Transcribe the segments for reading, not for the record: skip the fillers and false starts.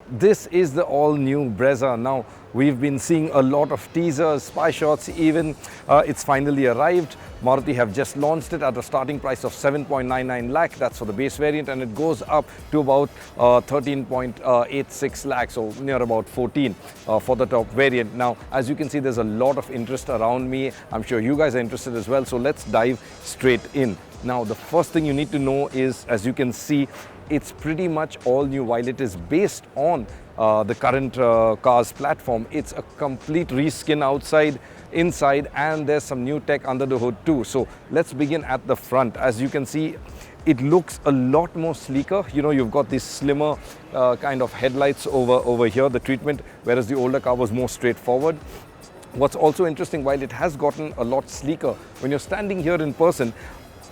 This is the all-new Brezza. Now, we've been seeing a lot of teasers, spy shots even. It's finally arrived. Maruti have just launched it at a starting price of 7.99 lakh. That's for the base variant, and it goes up to about 13.86 lakhs, so near about 14 for the top variant. Now, as you can see, there's a lot of interest around me. I'm sure you guys are interested as well, so let's dive straight in. Now, the first thing you need to know is, as you can see, it's pretty much all new. While it is based on the current car's platform, it's a complete reskin outside, inside, and there's some new tech under the hood too. So let's begin at the front. As you can see, it looks a lot more sleeker. You know, you've got these slimmer kind of headlights over here, the treatment, whereas the older car was more straightforward. What's also interesting, while it has gotten a lot sleeker, when you're standing here in person,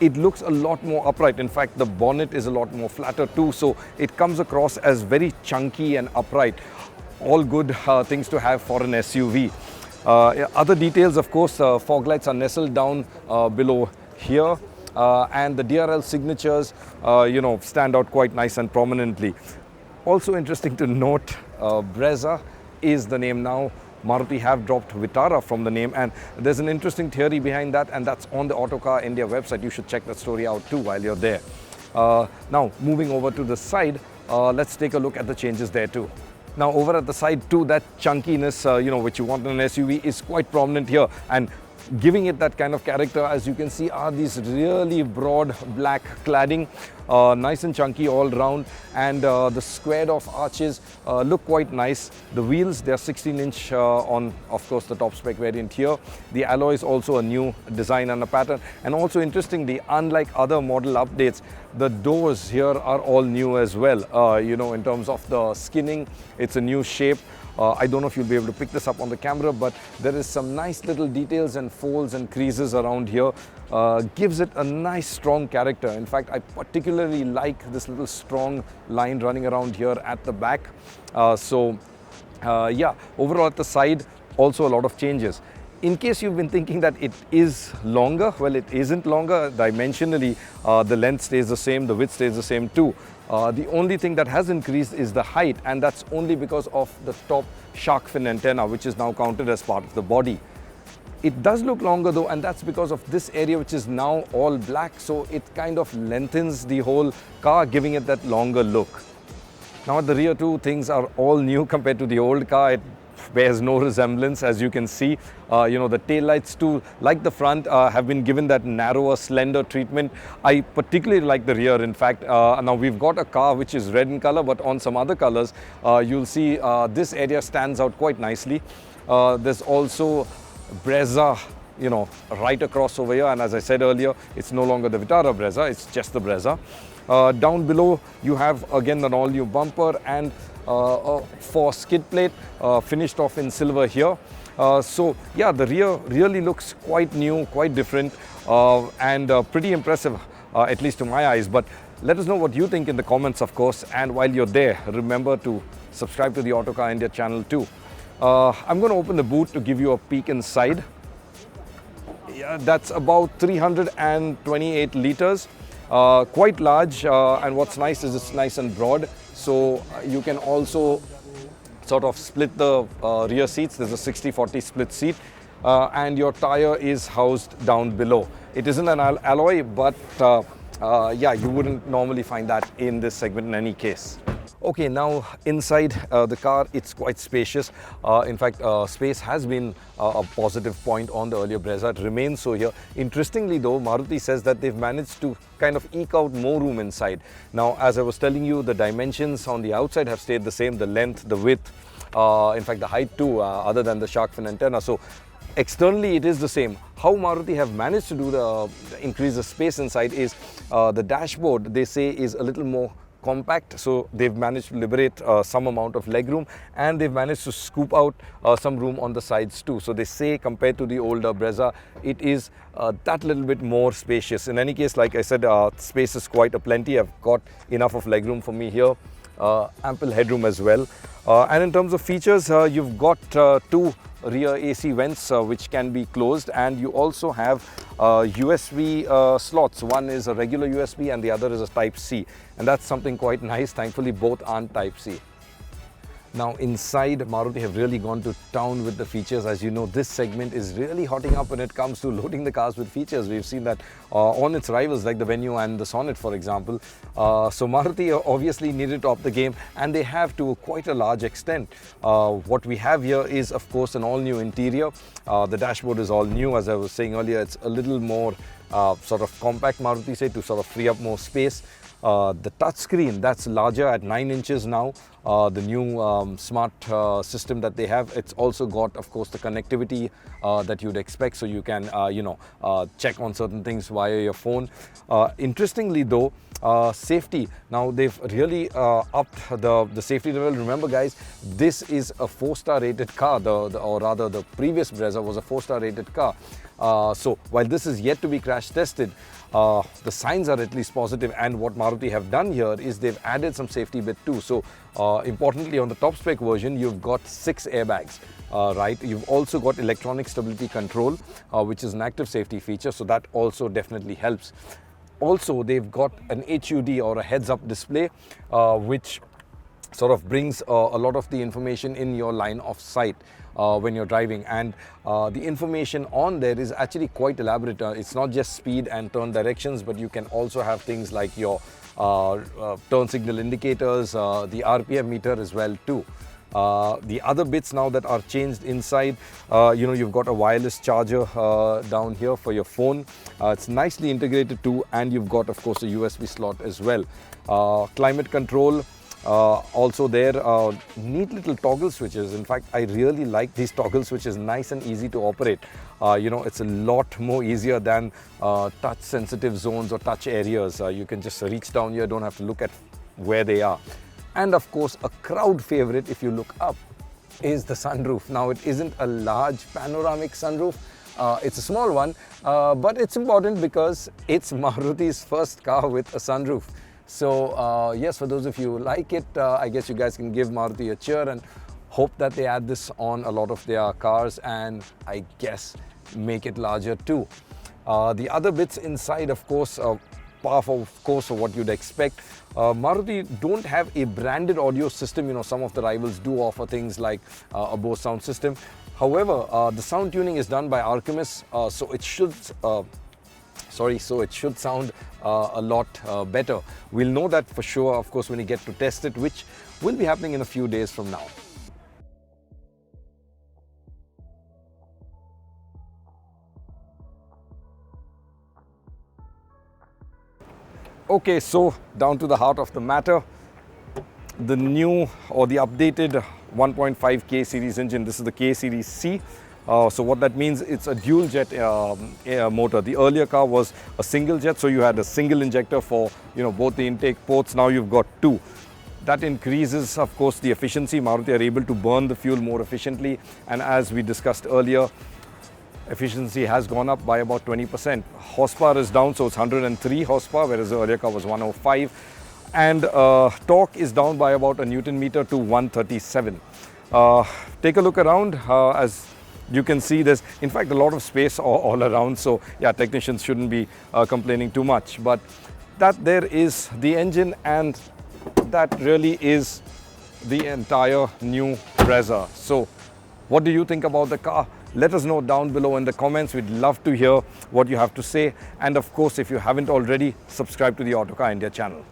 it looks a lot more upright. In fact, the bonnet is a lot more flatter too, so it comes across as very chunky and upright. All good things to have for an SUV. Other details, of course, fog lights are nestled down below here, and the DRL signatures, stand out quite nice and prominently. Also interesting to note, Brezza is the name now. Maruti have dropped Vitara from the name, and there's an interesting theory behind that, and that's on the Autocar India website. You should check that story out too while you're there. Now, moving over to the side, let's take a look at the changes there too. Now, over at the side too, that chunkiness, which you want in an SUV is quite prominent here, and giving it that kind of character, as you can see, are these really broad black cladding, nice and chunky all round, and the squared off arches look quite nice. The wheels, they're 16-inch on, of course, the top spec variant here. The alloy is also a new design and a pattern, and also interestingly, unlike other model updates, the doors here are all new as well. In terms of the skinning, it's a new shape. I don't know if you'll be able to pick this up on the camera, but there is some nice little details and folds and creases around here. Gives it a nice strong character. In fact, I particularly like this little strong line running around here at the back. Overall at the side, also a lot of changes. In case you've been thinking that it is longer, well, it isn't longer. Dimensionally, the length stays the same, the width stays the same too. The only thing that has increased is the height, and that's only because of the top shark fin antenna, which is now counted as part of the body. It does look longer though, and that's because of this area, which is now all black, so it kind of lengthens the whole car, giving it that longer look. Now at the rear too, things are all new compared to the old car. It bears no resemblance, as you can see. The tail lights too, like the front, have been given that narrower, slender treatment. I particularly like the rear, in fact. Now we've got a car which is red in color, but on some other colors, you'll see this area stands out quite nicely. There's also Brezza, right across over here, and as I said earlier, it's no longer the Vitara Brezza, it's just the Brezza. Down below, you have again an all-new bumper and for skid plate finished off in silver here. The rear really looks quite new, quite different, and pretty impressive, at least to my eyes. But let us know what you think in the comments, of course, and while you're there, remember to subscribe to the Autocar India channel too. I'm going to open the boot to give you a peek inside. Yeah, that's about 328 liters. Quite large, and what's nice is it's nice and broad, so you can also sort of split the rear seats. There's a 60-40 split seat, and your tire is housed down below. It isn't an alloy, but you wouldn't normally find that in this segment in any case. Okay, now inside the car, it's quite spacious. In fact, space has been a positive point on the earlier Brezza. It remains so here. Interestingly though, Maruti says that they've managed to kind of eke out more room inside. Now, as I was telling you, the dimensions on the outside have stayed the same, the length, the width, in fact the height too, other than the shark fin antenna. So externally it is the same. How Maruti have managed to do the increase the space inside is the dashboard, they say, is a little more compact, so they've managed to liberate some amount of legroom, and they've managed to scoop out some room on the sides too. So they say compared to the older Brezza, it is that little bit more spacious. In any case, like I said, space is quite aplenty. I've got enough of legroom for me here, ample headroom as well. And in terms of features, you've got two rear AC vents which can be closed, and you also have USB slots. One is a regular USB and the other is a Type C, and that's something quite nice. Thankfully both aren't Type C. Now inside, Maruti have really gone to town with the features. As you know, this segment is really hotting up when it comes to loading the cars with features. We've seen that on its rivals like the Venue and the Sonnet, for example. So Maruti obviously needed to up the game, and they have to quite a large extent. What we have here is, of course, an all-new interior. The dashboard is all new. As I was saying earlier, it's a little more sort of compact, Maruti say, to sort of free up more space. The touchscreen, that's larger at 9 inches now. The new smart system that they have, it's also got, of course, the connectivity that you'd expect, so you can check on certain things via your phone. Interestingly though, safety, now they've really upped the safety level. Remember guys, this is a 4-star rated car, or rather the previous Brezza was a 4-star rated car. So while this is yet to be crash tested, the signs are at least positive, and what Maruti have done here is they've added some safety bit too. So importantly, on the top spec version, you've got 6 airbags. Right, you've also got electronic stability control, which is an active safety feature, so that also definitely helps. Also, they've got an HUD, or a heads-up display, which sort of brings a lot of the information in your line of sight when you're driving, and the information on there is actually quite elaborate. It's not just speed and turn directions, but you can also have things like your turn signal indicators, the RPM meter as well too. The other bits now that are changed inside, you've got a wireless charger down here for your phone. It's nicely integrated too, and you've got, of course, a USB slot as well. Climate control, also there, neat little toggle switches. In fact, I really like these toggle switches, nice and easy to operate. It's a lot more easier than touch sensitive zones or touch areas. You can just reach down here, don't have to look at where they are. And of course, a crowd favorite, if you look up, is the sunroof. Now, it isn't a large panoramic sunroof. It's a small one, but it's important because it's Maruti's first car with a sunroof. So yes, for those of you who like it, I guess you guys can give Maruti a cheer and hope that they add this on a lot of their cars, and I guess make it larger too. The other bits inside, of course, powerful, of course, for what you'd expect. Maruti don't have a branded audio system. Some of the rivals do offer things like a Bose sound system. However, the sound tuning is done by Archimedes, so it should sound a lot better. We'll know that for sure, of course, when we get to test it, which will be happening in a few days from now. Okay, so down to the heart of the matter, the new or the updated 1.5 K series engine. This is the K series C. So what that means, it's a dual jet motor. The earlier car was a single jet, so you had a single injector for both the intake ports. Now you've got 2. That increases, of course, the efficiency. Maruti are able to burn the fuel more efficiently, and as we discussed earlier, efficiency has gone up by about 20%. Horsepower is down, so it's 103 horsepower, whereas the earlier car was 105. And torque is down by about a Newton meter to 137. Take a look around. As you can see, there's in fact a lot of space all around. So yeah, technicians shouldn't be complaining too much. But that there is the engine, and that really is the entire new Brezza. So what do you think about the car? Let us know down below in the comments. We'd love to hear what you have to say. And of course, if you haven't already, subscribe to the Autocar India channel.